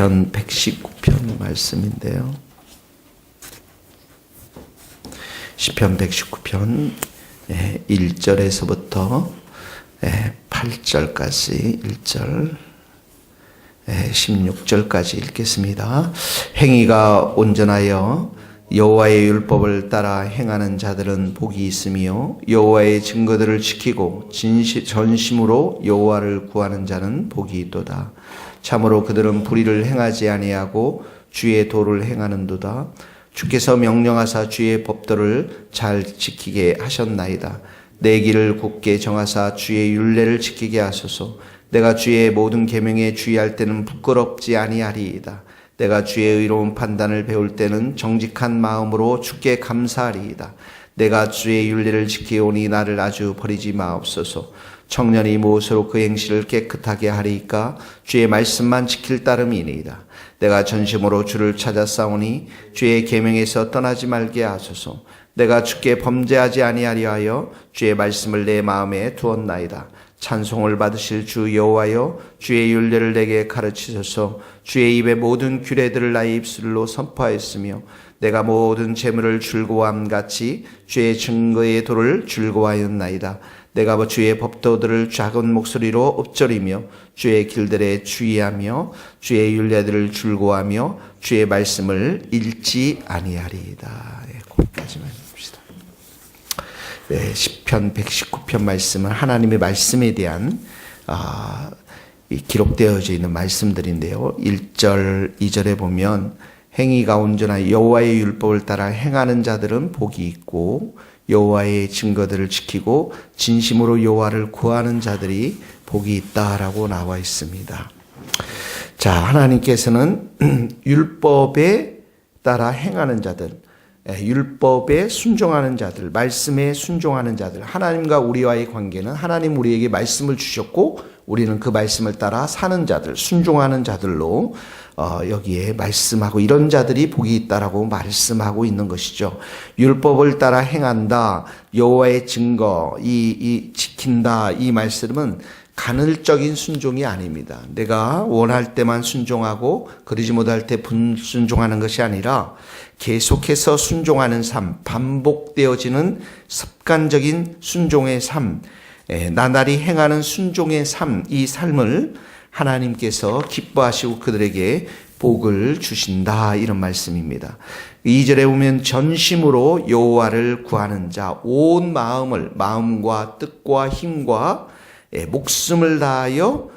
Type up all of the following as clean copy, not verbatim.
시편 119편 말씀인데요. 시편 119편 1절에서부터 8절까지 1절 16절까지 읽겠습니다. 행위가 온전하여 여호와의 율법을 따라 행하는 자들은 복이 있으며 여호와의 증거들을 지키고 전심으로 여호와를 구하는 자는 복이 있도다. 참으로 그들은 불의를 행하지 아니하고 주의 도를 행하는도다. 주께서 명령하사 주의 법도를 잘 지키게 하셨나이다. 내 길을 굳게 정하사 주의 율례를 지키게 하소서. 내가 주의 모든 계명에 주의할 때는 부끄럽지 아니하리이다. 내가 주의 의로운 판단을 배울 때는 정직한 마음으로 주께 감사하리이다. 내가 주의 율례를 지키오니 나를 아주 버리지 마옵소서. 청년이 무엇으로 그 행실을 깨끗하게 하리이까? 주의 말씀만 지킬 따름이니이다. 내가 전심으로 주를 찾아 싸우니 주의 계명에서 떠나지 말게 하소서. 내가 주께 범죄하지 아니하려 하여 주의 말씀을 내 마음에 두었나이다. 찬송을 받으실 주 여호와여, 주의 율례를 내게 가르치소서. 주의 입의 모든 규례들을 나의 입술로 선포하였으며 내가 모든 재물을 즐거워함 같이 주의 증거의 도를 즐거워하였나이다. 내가 주의 법도들을 작은 목소리로 읊조리며 주의 길들에 주의하며 주의 율례들을 즐거워하며 주의 말씀을 잃지 아니하리이다. 거기까지만 봅시다. 시편 119편 말씀은 하나님의 말씀에 대한 기록되어져 있는 말씀들인데요. 1절, 2절에 보면 행위가 온전한 여호와의 율법을 따라 행하는 자들은 복이 있고 여호와의 증거들을 지키고 진심으로 여호와를 구하는 자들이 복이 있다라고 나와 있습니다. 자, 하나님께서는 율법에 따라 행하는 자들, 율법에 순종하는 자들, 말씀에 순종하는 자들, 하나님과 우리와의 관계는 하나님 우리에게 말씀을 주셨고 우리는 그 말씀을 따라 사는 자들, 순종하는 자들로 여기에 말씀하고 이런 자들이 복이 있다라고 말씀하고 있는 것이죠. 율법을 따라 행한다, 여호와의 증거, 이 지킨다, 이 말씀은 간헐적인 순종이 아닙니다. 내가 원할 때만 순종하고 그러지 못할 때 불순종하는 것이 아니라 계속해서 순종하는 삶, 반복되어지는 습관적인 순종의 삶, 나날이 행하는 순종의 삶, 이 삶을 하나님께서 기뻐하시고 그들에게 복을 주신다, 이런 말씀입니다. 2절에 보면 전심으로 여호와를 구하는 자, 온 마음과 뜻과 힘과 목숨을 다하여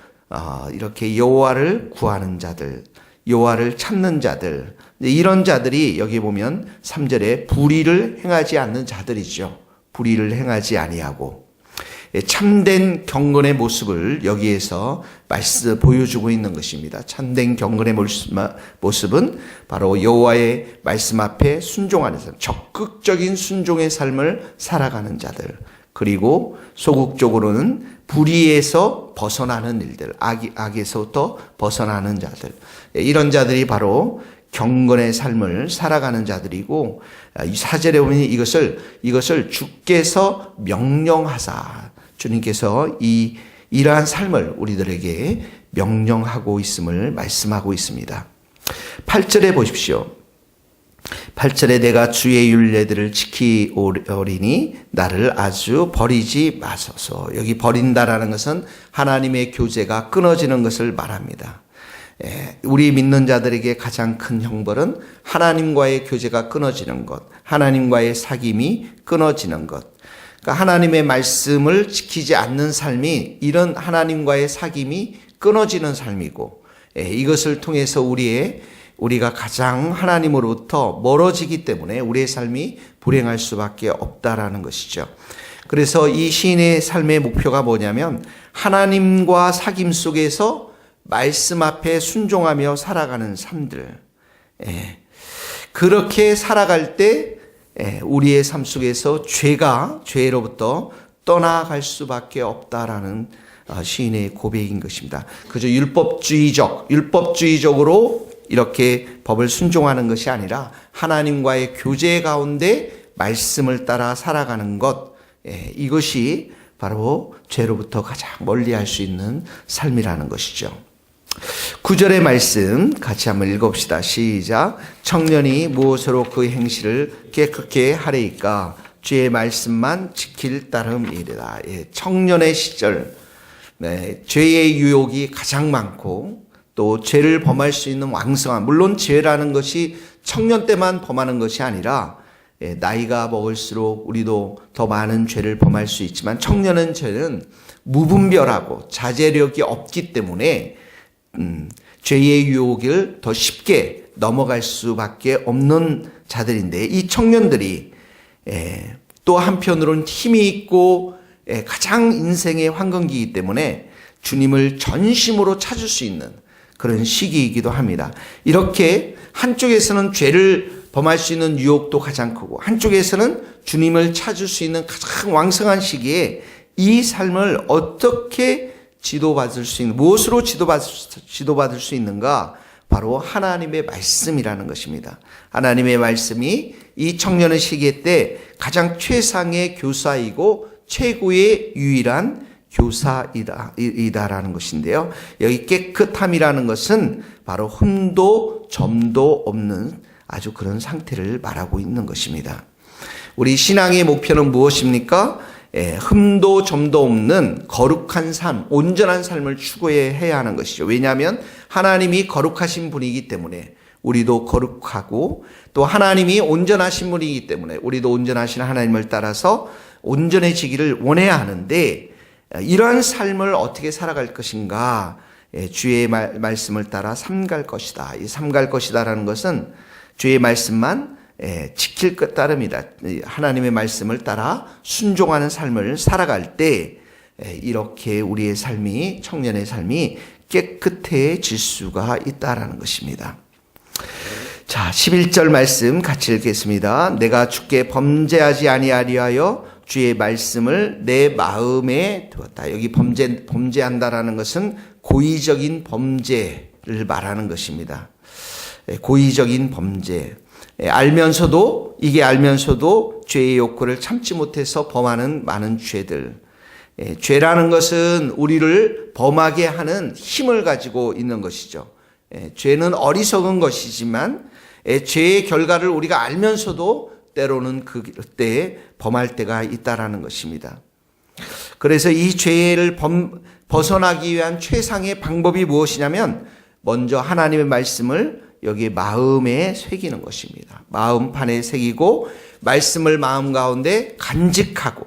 이렇게 여호와를 구하는 자들, 여호와를 찾는 자들, 이런 자들이 여기 보면 3절에 불의를 행하지 않는 자들이죠. 불의를 행하지 아니하고 참된 경건의 모습을 여기에서 보여주고 있는 것입니다. 참된 경건의 모습은 바로 여호와의 말씀 앞에 순종하는 삶, 적극적인 순종의 삶을 살아가는 자들, 그리고 소극적으로는 불의에서 벗어나는 일들, 악에서부터 벗어나는 자들, 이런 자들이 바로 경건의 삶을 살아가는 자들이고, 이 4절에 보면 이것을 주께서 명령하사, 주님께서 이러한 삶을 우리들에게 명령하고 있음을 말씀하고 있습니다. 8절에 보십시오. 8절에 내가 주의 율례들을 지키오리니 나를 아주 버리지 마소서. 여기 버린다라는 것은 하나님의 교제가 끊어지는 것을 말합니다. 우리 믿는 자들에게 가장 큰 형벌은 하나님과의 교제가 끊어지는 것, 하나님과의 사귐이 끊어지는 것. 그러니까 하나님의 말씀을 지키지 않는 삶이 이런 하나님과의 사귐이 끊어지는 삶이고, 이것을 통해서 우리가 가장 하나님으로부터 멀어지기 때문에 우리의 삶이 불행할 수밖에 없다라는 것이죠. 그래서 이 시인의 삶의 목표가 뭐냐면 하나님과 사귐 속에서 말씀 앞에 순종하며 살아가는 삶들. 그렇게 살아갈 때 우리의 삶 속에서 죄로부터 떠나갈 수밖에 없다라는 시인의 고백인 것입니다. 그저 율법주의적으로 이렇게 법을 순종하는 것이 아니라 하나님과의 교제 가운데 말씀을 따라 살아가는 것, 이것이 바로 죄로부터 가장 멀리할 수 있는 삶이라는 것이죠. 9절의 말씀 같이 한번 읽읍시다. 시작. 청년이 무엇으로 그 행실을 깨끗게 하리이까? 주의 말씀만 지킬 따름이리라. 예, 청년의 시절, 네, 죄의 유혹이 가장 많고 또 죄를 범할 수 있는 왕성한, 물론 죄라는 것이 청년 때만 범하는 것이 아니라 나이가 먹을수록 우리도 더 많은 죄를 범할 수 있지만 청년의 죄는 무분별하고 자제력이 없기 때문에 죄의 유혹을 더 쉽게 넘어갈 수밖에 없는 자들인데, 이 청년들이 또 한편으로는 힘이 있고 가장 인생의 황금기이기 때문에 주님을 전심으로 찾을 수 있는 그런 시기이기도 합니다. 이렇게 한쪽에서는 죄를 범할 수 있는 유혹도 가장 크고 한쪽에서는 주님을 찾을 수 있는 가장 왕성한 시기에 이 삶을 어떻게 지도받을 수 있는, 무엇으로 지도받을 수 있는가? 바로 하나님의 말씀이라는 것입니다. 하나님의 말씀이 이 청년의 시기 때 가장 최상의 교사이고 최고의 유일한 교사이다라는 것인데요. 여기 깨끗함이라는 것은 바로 흠도 점도 없는 아주 그런 상태를 말하고 있는 것입니다. 우리 신앙의 목표는 무엇입니까? 흠도 점도 없는 거룩한 삶, 온전한 삶을 추구해야 하는 것이죠. 왜냐하면 하나님이 거룩하신 분이기 때문에 우리도 거룩하고, 또 하나님이 온전하신 분이기 때문에 우리도 온전하신 하나님을 따라서 온전해지기를 원해야 하는데, 이러한 삶을 어떻게 살아갈 것인가? 주의 말씀을 따라 삼갈 것이다. 이 삼갈 것이다라는 것은 주의 말씀만 지킬 것 따름이다. 하나님의 말씀을 따라 순종하는 삶을 살아갈 때 이렇게 우리의 삶이, 청년의 삶이 깨끗해질 수가 있다라는 것입니다. 자, 11절 말씀 같이 읽겠습니다. 내가 주께 범죄하지 아니하리하여 주의 말씀을 내 마음에 두었다. 여기 범죄한다라는 것은 고의적인 범죄를 말하는 것입니다. 고의적인 범죄. 알면서도 죄의 욕구를 참지 못해서 범하는 많은 죄들. 죄라는 것은 우리를 범하게 하는 힘을 가지고 있는 것이죠. 죄는 어리석은 것이지만 죄의 결과를 우리가 알면서도 때로는 그때 범할 때가 있다라는 것입니다. 그래서 이 죄를 벗어나기 위한 최상의 방법이 무엇이냐면 먼저 하나님의 말씀을 여기 마음에 새기는 것입니다. 마음판에 새기고 말씀을 마음 가운데 간직하고,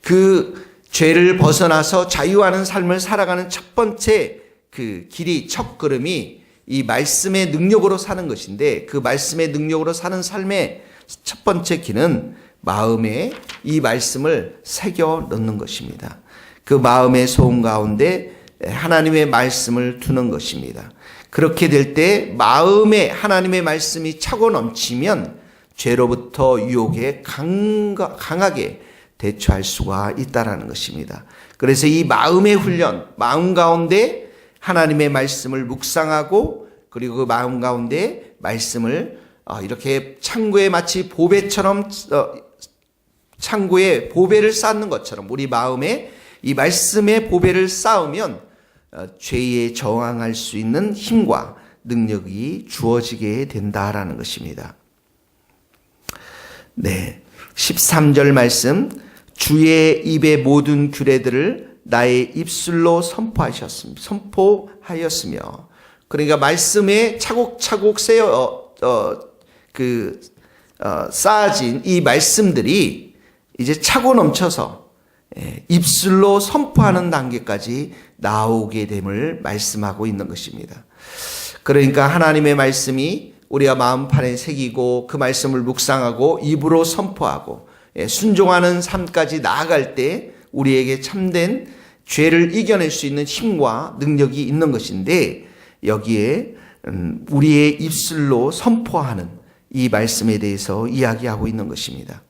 그 죄를 벗어나서 자유하는 삶을 살아가는 첫 번째 그 길이, 첫 걸음이 이 말씀의 능력으로 사는 것인데, 그 말씀의 능력으로 사는 삶의 첫 번째 길은 마음에 이 말씀을 새겨 넣는 것입니다. 그 마음의 소음 가운데 하나님의 말씀을 두는 것입니다. 그렇게 될 때 마음에 하나님의 말씀이 차고 넘치면 죄로부터 유혹에 강하게 대처할 수가 있다라는 것입니다. 그래서 이 마음의 훈련, 마음 가운데 하나님의 말씀을 묵상하고, 그리고 그 마음 가운데 말씀을 이렇게 창고에 마치 보배처럼, 창고에 보배를 쌓는 것처럼 우리 마음에 이 말씀의 보배를 쌓으면 죄에 저항할 수 있는 힘과 능력이 주어지게 된다라는 것입니다. 네, 13절 말씀. 주의 입의 모든 규례들을 나의 입술로 선포하였으며, 그러니까 말씀에 차곡차곡 쌓아진 이 말씀들이 이제 차고 넘쳐서 입술로 선포하는 단계까지 나오게 됨을 말씀하고 있는 것입니다. 그러니까 하나님의 말씀이 우리가 마음판에 새기고 그 말씀을 묵상하고 입으로 선포하고 순종하는 삶까지 나아갈 때 우리에게 참된 죄를 이겨낼 수 있는 힘과 능력이 있는 것인데, 여기에 우리의 입술로 선포하는 이 말씀에 대해서 이야기하고 있는 것입니다.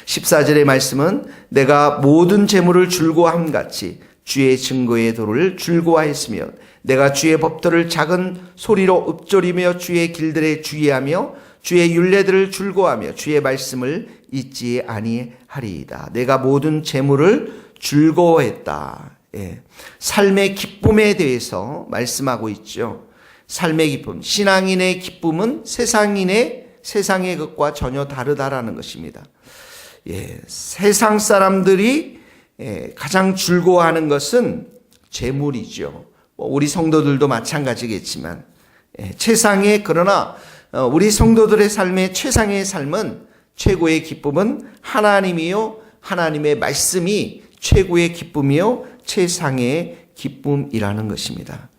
14절의 말씀은 내가 모든 재물을 즐거워함 같이 주의 증거의 도를 즐거워하였으며 내가 주의 법도를 작은 소리로 읊조리며 주의 길들에 주의하며 주의 율례들을 즐거워하며 주의 말씀을 잊지 아니하리이다. 내가 모든 재물을 즐거워했다. 삶의 기쁨에 대해서 말씀하고 있죠. 삶의 기쁨, 신앙인의 기쁨은 세상의 것과 전혀 다르다라는 것입니다. 세상 사람들이 가장 즐거워하는 것은 재물이죠. 우리 성도들도 마찬가지겠지만 그러나 우리 성도들의 삶의 최상의 삶은, 최고의 기쁨은 하나님이요, 하나님의 말씀이 최고의 기쁨이요 최상의 기쁨이라는 것입니다.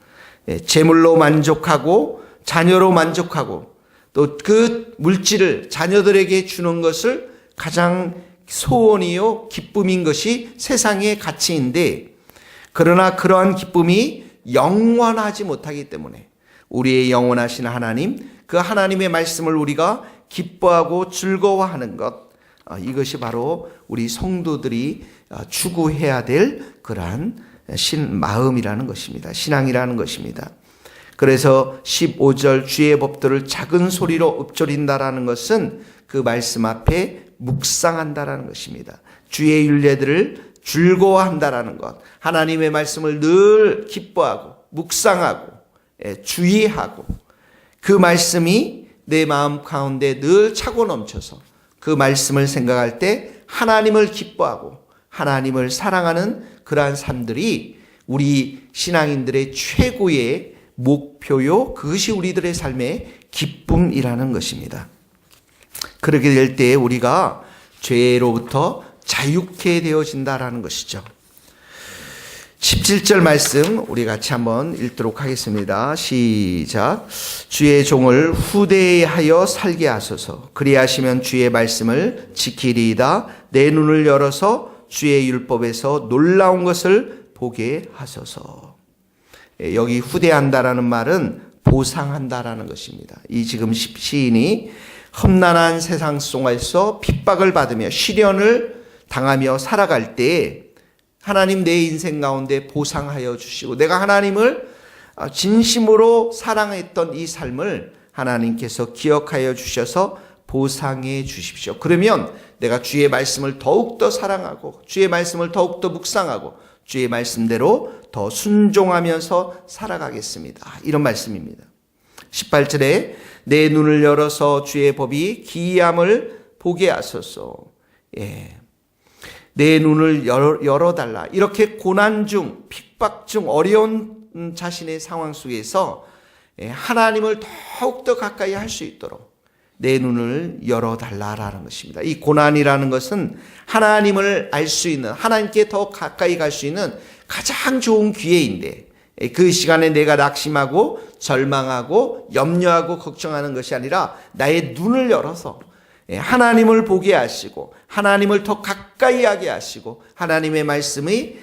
재물로 만족하고 자녀로 만족하고 또 그 물질을 자녀들에게 주는 것을 가장 소원이요 기쁨인 것이 세상의 가치인데, 그러나 그러한 기쁨이 영원하지 못하기 때문에 우리의 영원하신 하나님, 그 하나님의 말씀을 우리가 기뻐하고 즐거워하는 것, 이것이 바로 우리 성도들이 추구해야 될 그러한 마음이라는 것입니다. 신앙이라는 것입니다. 그래서 15절 주의 법도를 작은 소리로 읊조린다라는 것은 그 말씀 앞에 묵상한다라는 것입니다. 주의 율례들을 즐거워한다라는 것, 하나님의 말씀을 늘 기뻐하고 묵상하고 주의하고, 그 말씀이 내 마음 가운데 늘 차고 넘쳐서 그 말씀을 생각할 때 하나님을 기뻐하고 하나님을 사랑하는 그러한 삶들이 우리 신앙인들의 최고의 목표요, 그것이 우리들의 삶의 기쁨이라는 것입니다. 그렇게 될 때 우리가 죄로부터 자유케 되어진다라는 것이죠. 17절 말씀 우리 같이 한번 읽도록 하겠습니다. 시작. 주의 종을 후대하여 살게 하소서. 그리하시면 주의 말씀을 지키리이다. 내 눈을 열어서 주의 율법에서 놀라운 것을 보게 하소서. 여기 후대한다라는 말은 보상한다라는 것입니다. 이 지금 시인이 험난한 세상 속에서 핍박을 받으며 시련을 당하며 살아갈 때 하나님 내 인생 가운데 보상하여 주시고, 내가 하나님을 진심으로 사랑했던 이 삶을 하나님께서 기억하여 주셔서 보상해 주십시오. 그러면 내가 주의 말씀을 더욱더 사랑하고 주의 말씀을 더욱더 묵상하고 주의 말씀대로 더 순종하면서 살아가겠습니다. 이런 말씀입니다. 18절에 내 눈을 열어서 주의 법이 기이함을 보게 하소서. 내 눈을 열어달라. 이렇게 고난 중, 핍박 중, 어려운 자신의 상황 속에서 하나님을 더욱더 가까이 할 수 있도록 내 눈을 열어달라라는 것입니다. 이 고난이라는 것은 하나님을 알 수 있는, 하나님께 더 가까이 갈 수 있는 가장 좋은 기회인데, 그 시간에 내가 낙심하고 절망하고 염려하고 걱정하는 것이 아니라 나의 눈을 열어서 하나님을 보게 하시고 하나님을 더 가까이 하게 하시고 하나님의 말씀이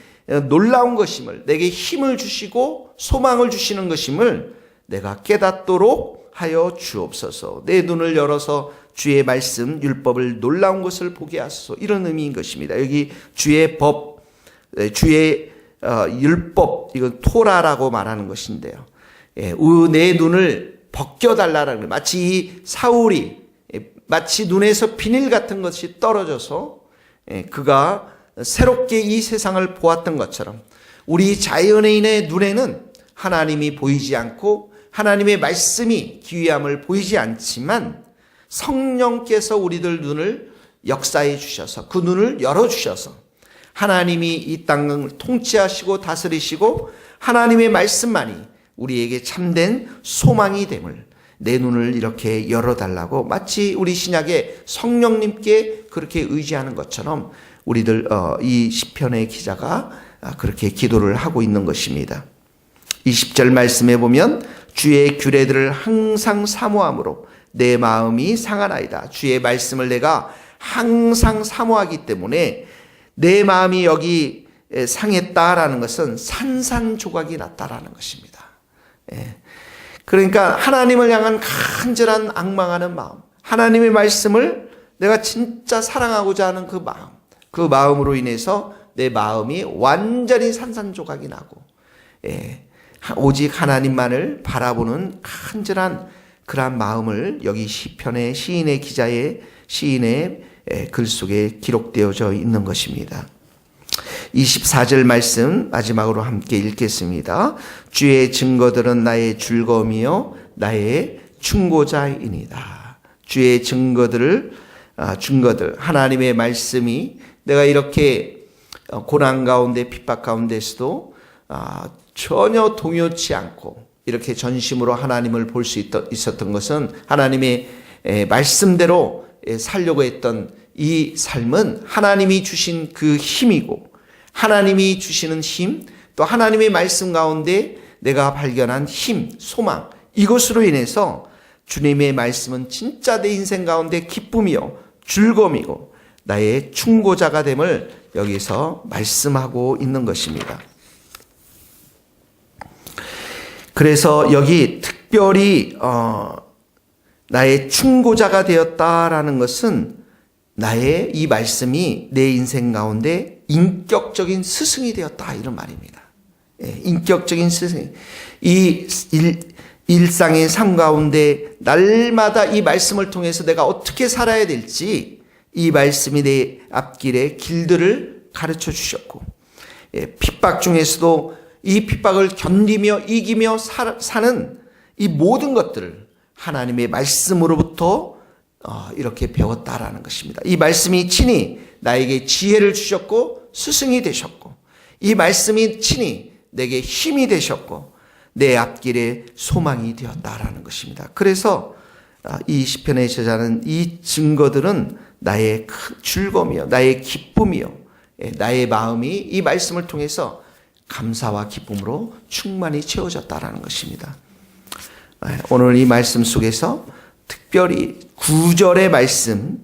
놀라운 것임을, 내게 힘을 주시고 소망을 주시는 것임을 내가 깨닫도록 하여 주옵소서. 내 눈을 열어서 주의 말씀 율법을 놀라운 것을 보게 하소서. 이런 의미인 것입니다. 여기 주의 법, 주의 율법, 이건 토라라고 말하는 것인데요. 내 눈을 벗겨달라는 거예요. 마치 이 사울이 마치 눈에서 비닐 같은 것이 떨어져서 그가 새롭게 이 세상을 보았던 것처럼 우리 자연인의 눈에는 하나님이 보이지 않고 하나님의 말씀이 기이함을 보이지 않지만 성령께서 우리들 눈을 역사해 주셔서 그 눈을 열어주셔서 하나님이 이 땅을 통치하시고 다스리시고 하나님의 말씀만이 우리에게 참된 소망이 됨을, 내 눈을 이렇게 열어달라고 마치 우리 신약의 성령님께 그렇게 의지하는 것처럼 우리들 이 시편의 기자가 그렇게 기도를 하고 있는 것입니다. 20절 말씀에 보면 주의 규례들을 항상 사모함으로 내 마음이 상하나이다. 주의 말씀을 내가 항상 사모하기 때문에 내 마음이 여기 상했다라는 것은 산산조각이 났다라는 것입니다. 그러니까 하나님을 향한 간절한 앙망하는 마음, 하나님의 말씀을 내가 진짜 사랑하고자 하는 그 마음, 그 마음으로 인해서 내 마음이 완전히 산산조각이 나고 오직 하나님만을 바라보는 간절한 그러한 마음을 여기 시편의 시인의 기자의 시인의 글 속에 기록되어져 있는 것입니다. 24절 말씀 마지막으로 함께 읽겠습니다. 주의 증거들은 나의 즐거움이요 나의 충고자이니이다. 주의 증거들 하나님의 말씀이 내가 이렇게 고난 가운데 핍박 가운데서도 전혀 동요치 않고 이렇게 전심으로 하나님을 볼 수 있었던 것은 하나님의 말씀대로 살려고 했던 이 삶은 하나님이 주신 그 힘이고, 하나님이 주시는 힘, 또 하나님의 말씀 가운데 내가 발견한 힘, 소망, 이것으로 인해서 주님의 말씀은 진짜 내 인생 가운데 기쁨이요 즐거움이고 나의 충고자가 됨을 여기서 말씀하고 있는 것입니다. 그래서 여기 특별히 나의 충고자가 되었다라는 것은 나의 이 말씀이 내 인생 가운데 인격적인 스승이 되었다, 이런 말입니다. 인격적인 스승. 이 일상의 삶 가운데 날마다 이 말씀을 통해서 내가 어떻게 살아야 될지 이 말씀이 내 앞길의 길들을 가르쳐 주셨고, 핍박 중에서도 이 핍박을 견디며 이기며 사는 이 모든 것들을 하나님의 말씀으로부터 이렇게 배웠다라는 것입니다. 이 말씀이 친히 나에게 지혜를 주셨고 스승이 되셨고, 이 말씀이 친히 내게 힘이 되셨고 내 앞길에 소망이 되었다라는 것입니다. 그래서 이 시편의 저자는 이 증거들은 나의 큰 즐거움이요 나의 기쁨이요 나의 마음이 이 말씀을 통해서 감사와 기쁨으로 충만히 채워졌다라는 것입니다. 오늘 이 말씀 속에서 특별히 9절의 말씀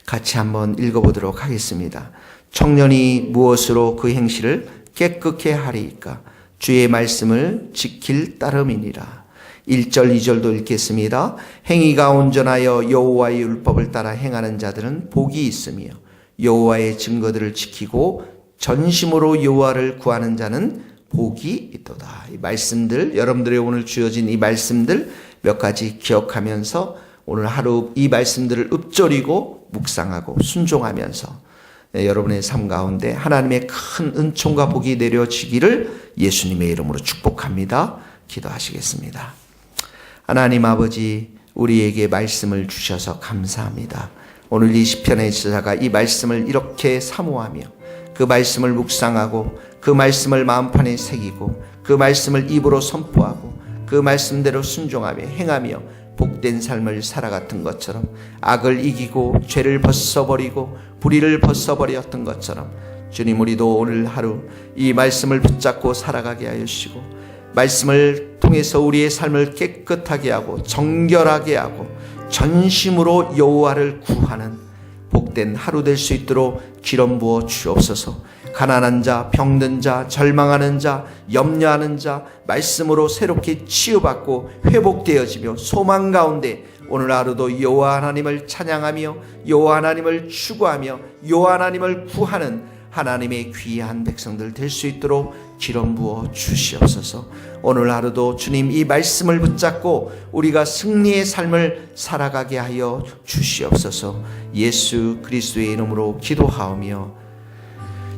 같이 한번 읽어보도록 하겠습니다. 청년이 무엇으로 그 행실을 깨끗게 하리이까? 주의 말씀을 지킬 따름이니라. 1절 2절도 읽겠습니다. 행위가 온전하여 여호와의 율법을 따라 행하는 자들은 복이 있으며 여호와의 증거들을 지키고 전심으로 여호와를 구하는 자는 복이 있도다. 이 말씀들, 여러분들의 오늘 주어진 이 말씀들 몇 가지 기억하면서 오늘 하루 이 말씀들을 읊조리고 묵상하고 순종하면서 여러분의 삶 가운데 하나님의 큰 은총과 복이 내려지기를 예수님의 이름으로 축복합니다. 기도하시겠습니다. 하나님 아버지, 우리에게 말씀을 주셔서 감사합니다. 오늘 이 시편의 저자가 이 말씀을 이렇게 사모하며 그 말씀을 묵상하고 그 말씀을 마음판에 새기고 그 말씀을 입으로 선포하고 그 말씀대로 순종하며 행하며 복된 삶을 살아갔던 것처럼, 악을 이기고 죄를 벗어버리고 불의를 벗어버렸던 것처럼 주님, 우리도 오늘 하루 이 말씀을 붙잡고 살아가게 하여 주시고 말씀을 통해서 우리의 삶을 깨끗하게 하고 정결하게 하고 전심으로 여호와를 구하는 복된 하루 될 수 있도록 기름 부어 주옵소서. 가난한 자, 병든 자, 절망하는 자, 염려하는 자 말씀으로 새롭게 치유받고 회복되어지며 소망 가운데 오늘 하루도 여호와 하나님을 찬양하며 여호와 하나님을 추구하며 여호와 하나님을 구하는 하나님의 귀한 백성들 될 수 있도록 기름 부어 주시옵소서. 오늘 하루도 주님 이 말씀을 붙잡고 우리가 승리의 삶을 살아가게 하여 주시옵소서. 예수 그리스도의 이름으로 기도하오며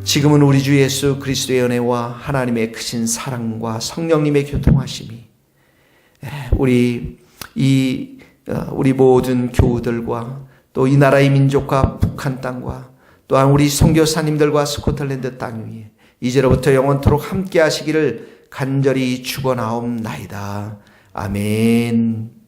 지금은 우리 주 예수 그리스도의 은혜와 하나님의 크신 사랑과 성령님의 교통하심이 우리 모든 교우들과 또 이 나라의 민족과 북한 땅과 또한 우리 선교사님들과 스코틀랜드 땅 위에 이제로부터 영원토록 함께 하시기를 간절히 축원하옵나이다. 아멘.